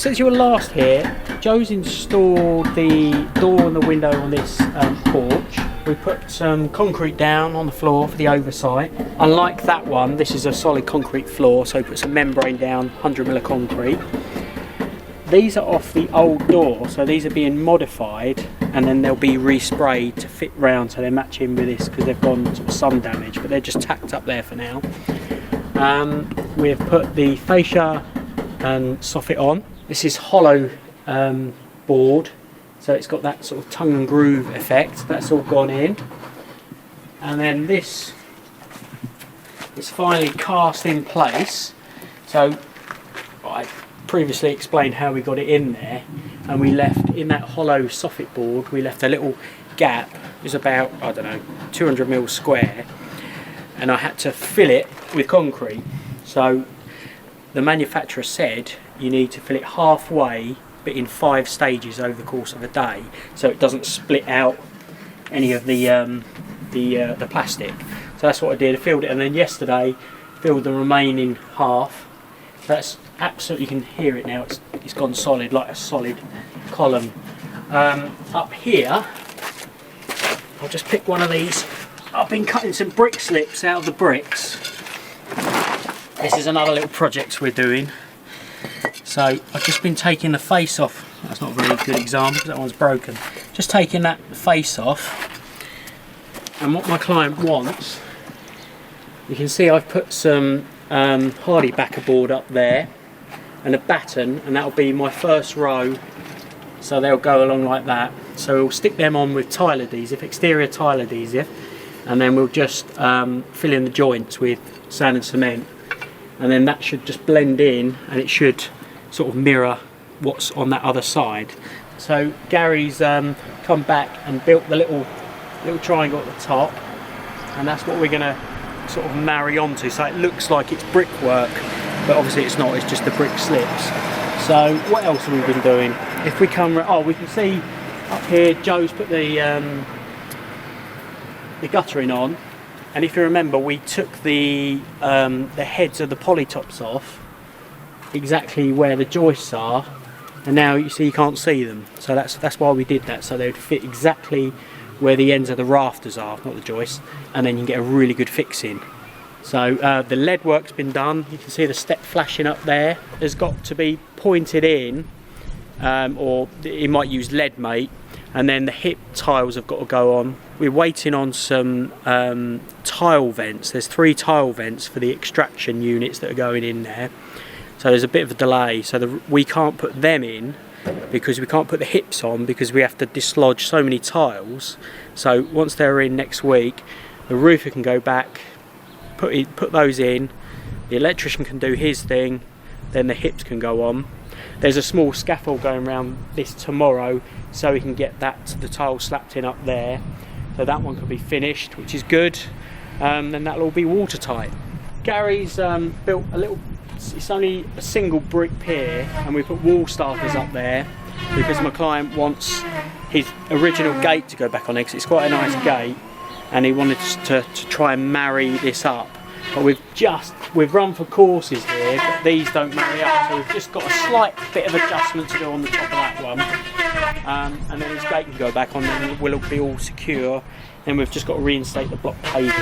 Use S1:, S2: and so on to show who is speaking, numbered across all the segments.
S1: since you were last here, Joe's installed the door and the window on this porch. We put some concrete down on the floor for the oversight. Unlike that one, this is a solid concrete floor, so we put some membrane down, 100mm of concrete. These are off the old door, so these are being modified and then they'll be resprayed to fit round so they match in with this because they've gone sort of sun damage, but they're just tacked up there for now. We've put the fascia and soffit on. This is hollow board, so it's got that sort of tongue and groove effect. That's all gone in. And then this is finally cast in place. So I previously explained how we got it in there, and we left in that hollow soffit board, we left a little gap. It was about, I don't know, 200mm square, and I had to fill it with concrete. So the manufacturer said you need to fill it halfway, but in 5 stages over the course of a day, so it doesn't split out any of the plastic. So that's what I did. I filled it, and then yesterday filled the remaining half. So that's absolutely, you can hear it now. It's gone solid, like a solid column. Up here, I'll just pick one of these. I've been cutting some brick slips out of the bricks. This is another little project we're doing. So I've just been taking the face off. That's not a very good example because that one's broken. Just taking that face off. And what my client wants, you can see I've put some hardy backer board up there and a batten, and that'll be my first row. So they'll go along like that. So we'll stick them on with tile adhesive, exterior tile adhesive, and then we'll just fill in the joints with sand and cement. And then that should just blend in, and it should sort of mirror what's on that other side. So Gary's come back and built the little triangle at the top, and that's what we're going to sort of marry onto. So it looks like it's brickwork, but obviously it's not. It's just the brick slips. So what else have we been doing? If we come, we can see up here Joe's put the guttering on. And if you remember, we took the heads of the polytops off exactly where the joists are, and now you see you can't see them. So that's why we did that, so they would fit exactly where the ends of the rafters are, not the joists, and then you can get a really good fix in. So the lead work's been done. You can see the step flashing up there. There's got to be pointed in, or you might use lead mate, and then the hip tiles have got to go on. We're waiting on some tile vents. There's 3 tile vents for the extraction units that are going in there. So there's a bit of a delay. So we can't put them in because we can't put the hips on because we have to dislodge so many tiles. So once they're in next week, the roofer can go back, put those in, the electrician can do his thing, then the hips can go on. There's a small scaffold going around this tomorrow, so we can get the tile slapped in up there. So that one can be finished, which is good. Then that'll all be watertight. Gary's built a little, it's only a single brick pier, and we put wall starters up there because my client wants his original gate to go back on there, because it's quite a nice gate, and he wanted to try and marry this up. But we've run for courses here, but these don't marry up, so we've just got a slight bit of adjustment to do on the top of that one. And then his gate can go back on, and we'll be all secure. Then we've just got to reinstate the block paving.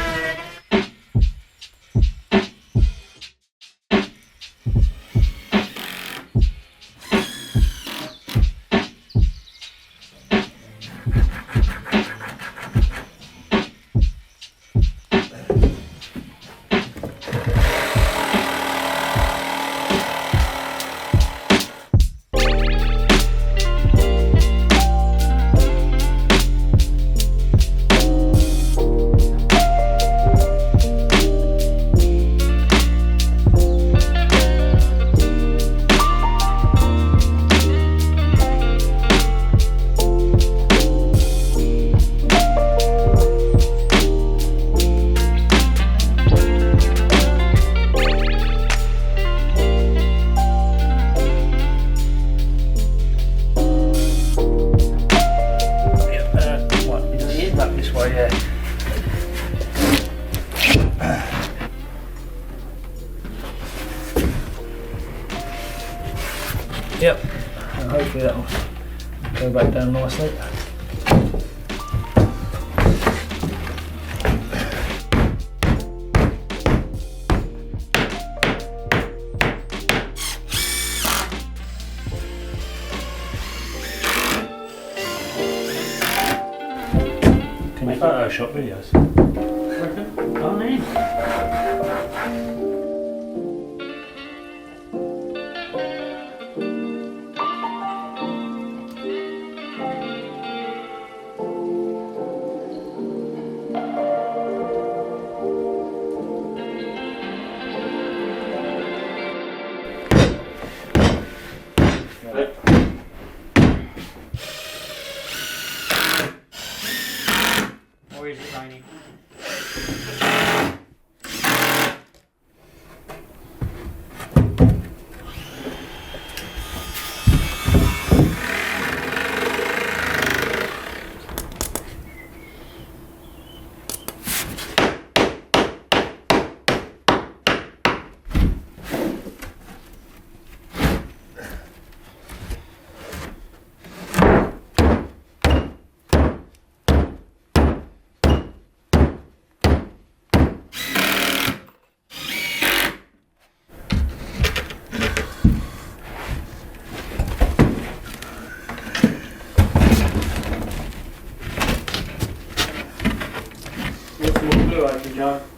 S2: Yep. And hopefully that'll go back down nicely. Can you Photoshop videos?
S1: Reckon? Go on in. Or is it raining? Get some more glue over, Joe.